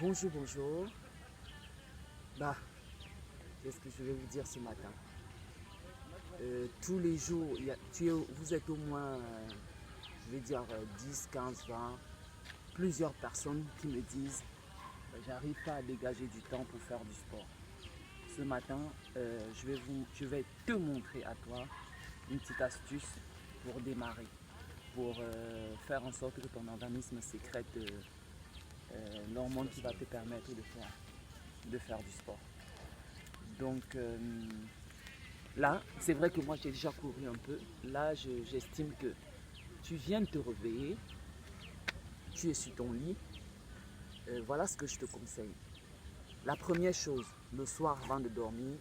Bonjour, bonjour. Bah, qu'est-ce que je vais vous dire ce matin? Tous les jours, vous êtes au moins, je vais dire 10, 15, 20, plusieurs personnes qui me disent j'arrive pas à dégager du temps pour faire du sport. Ce matin, je vais te montrer à toi une petite astuce pour démarrer, pour faire en sorte que ton organisme sécrète l'hormone qui va te permettre de faire du sport. Donc là, c'est vrai que moi j'ai déjà couru un peu. Là, j'estime que tu viens de te réveiller, tu es sur ton lit. Voilà ce que je te conseille. La première chose, le soir avant de dormir,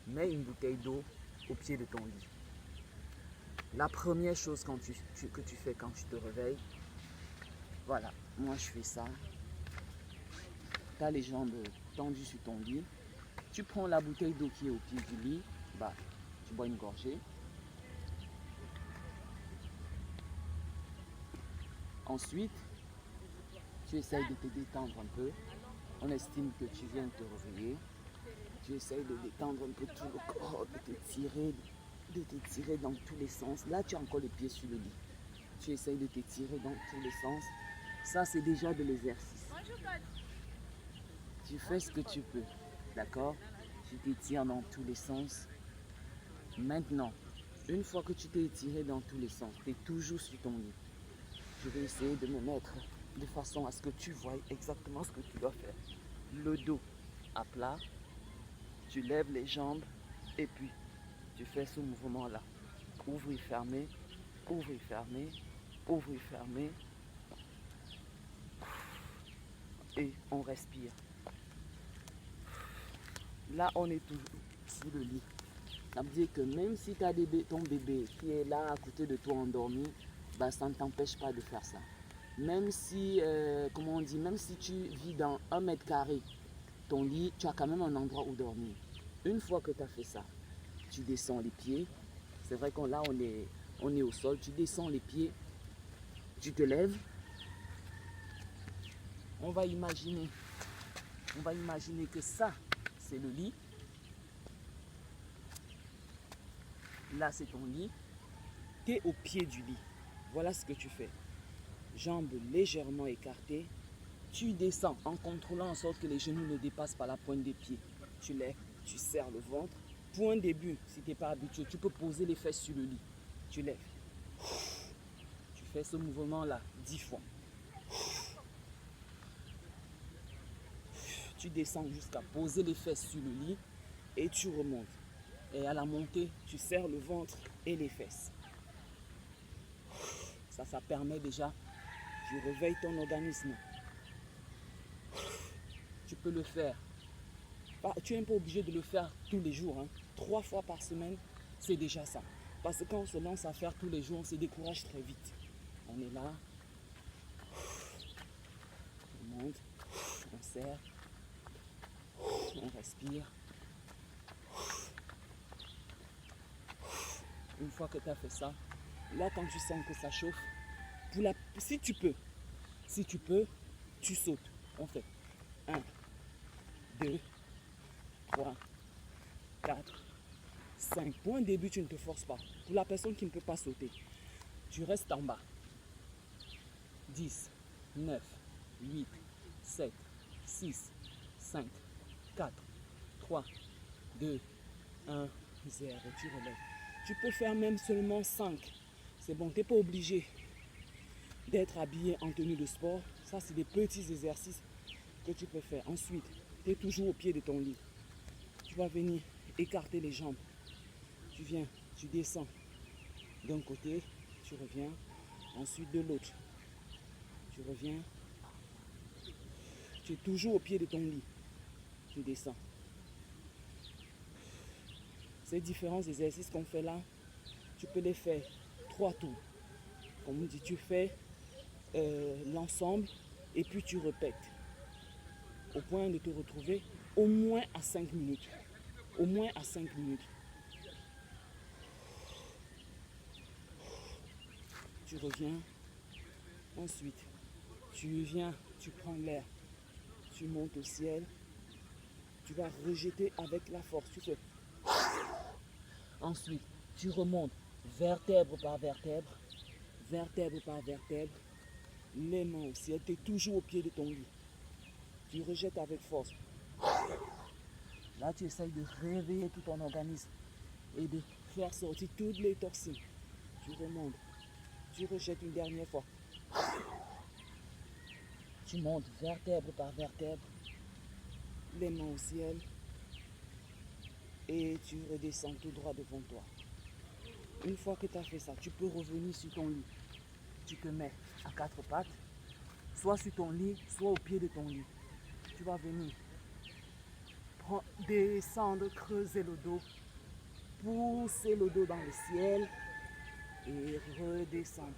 mets une bouteille d'eau au pied de ton lit. La première chose que tu fais quand tu te réveilles, voilà, moi je fais ça. Tu as les jambes tendues sur ton lit. Tu prends la bouteille d'eau qui est au pied du lit, bah, tu bois une gorgée. Ensuite, tu essayes de te détendre un peu. On estime que tu viens de te réveiller. Tu essayes de détendre un peu tout le corps, de t'étirer dans tous les sens. Là, tu as encore les pieds sur le lit. Tu essayes de t'étirer dans tous les sens. Ça, c'est déjà de l'exercice. Tu fais ce que tu peux, d'accord? Tu t'étires dans tous les sens. Maintenant, une fois que tu t'es étiré dans tous les sens, tu es toujours sur ton lit. Je vais essayer de me mettre de façon à ce que tu vois exactement ce que tu dois faire. Le dos à plat, tu lèves les jambes et puis tu fais ce mouvement-là. Ouvrir, fermer, ouvrir, fermer, ouvrir, fermer. Et on respire. Là, on est toujours sur le lit. Ça veut dire que même si tu as ton bébé qui est là à côté de toi endormi, bah, ça ne t'empêche pas de faire ça. Même si, comment on dit, même si tu vis dans 1 m², ton lit, tu as quand même un endroit où dormir. Une fois que tu as fait ça, tu descends les pieds. C'est vrai qu'on là, on est au sol. Tu descends les pieds, tu te lèves. On va imaginer que ça, c'est le lit. Là, c'est ton lit. Tu es au pied du lit. Voilà ce que tu fais. Jambes légèrement écartées. Tu descends en contrôlant en sorte que les genoux ne dépassent pas la pointe des pieds. Tu lèves, tu serres le ventre. Pour un début, si tu n'es pas habitué, tu peux poser les fesses sur le lit. Tu lèves. Tu fais ce mouvement-là 10 fois. Tu descends jusqu'à poser les fesses sur le lit et tu remontes. Et à la montée, tu serres le ventre et les fesses. Ça permet déjà, tu réveilles ton organisme. Tu peux le faire. Tu n'es pas obligé de le faire tous les jours. 3 fois par semaine, c'est déjà ça. Parce que quand on se lance à faire tous les jours, on se décourage très vite. On est là, on monte, on serre, on respire. Une fois que tu as fait ça, là quand tu sens que ça chauffe, si tu peux, tu sautes. On fait 1, 2, 3, 4, 5. Pour un début, tu ne te forces pas. Pour la personne qui ne peut pas sauter, tu restes en bas. 10, 9, 8, 7, 6, 5, 4, 3, 2, 1, 0. Tu relèves. Tu peux faire même seulement 5. C'est bon, tu n'es pas obligé d'être habillé en tenue de sport. Ça, c'est des petits exercices que tu peux faire. Ensuite, tu es toujours au pied de ton lit. Tu vas venir écarter les jambes. Tu viens, tu descends d'un côté, tu reviens, ensuite de l'autre. Tu reviens. Tu es toujours au pied de ton lit. Tu descends. Ces différents exercices qu'on fait là, tu peux les faire 3 tours. Comme on dit, tu fais l'ensemble et puis tu répètes. Au point de te retrouver au moins à 5 minutes. Au moins à 5 minutes. Tu reviens. Ensuite, tu viens, tu prends l'air. tu montes au ciel, tu vas rejeter avec la force. Tu fais. Ensuite, tu remontes vertèbre par vertèbre, vertèbre par vertèbre, les mains au ciel, tu es toujours au pied de ton lit. Tu rejettes avec force. Là, tu essayes de réveiller tout ton organisme et de faire sortir toutes les toxines. Tu remontes, tu rejettes une dernière fois. Tu montes vertèbre par vertèbre, les mains au ciel et tu redescends tout droit devant toi. Une fois que tu as fait ça, tu peux revenir sur ton lit. Tu te mets à quatre pattes, soit sur ton lit, soit au pied de ton lit. Tu vas venir descendre, creuser le dos, pousser le dos dans le ciel et redescendre.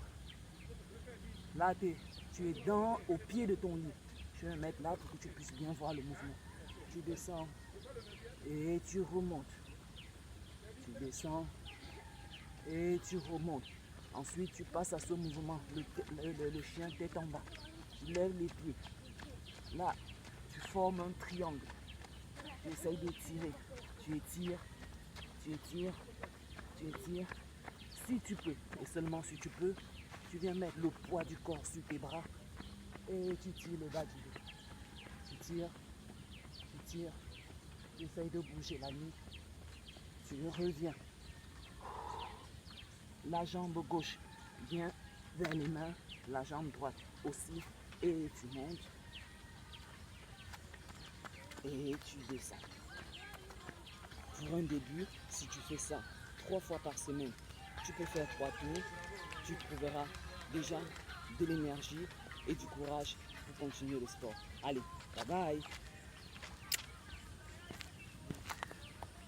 Là, tu es au pied de ton lit. Je vais me mettre là pour que tu puisses bien voir le mouvement. Tu descends et tu remontes. Tu descends et tu remontes. Ensuite, tu passes à ce mouvement, le chien tête en bas. Tu lèves les pieds. Là, tu formes un triangle. Tu essayes d'étirer. Tu étires, tu étires, tu étires. Si tu peux, et seulement si tu peux, tu viens mettre le poids du corps sur tes bras et tu tires le bas du dos. Tu tires, tu essayes de bouger la nuque. Tu reviens. La jambe gauche vient vers les mains, la jambe droite aussi, et tu montes et tu descends. Pour un début, si tu fais ça 3 fois par semaine, tu peux faire 3 tours, tu trouveras déjà de l'énergie et du courage pour continuer le sport. Allez, bye bye!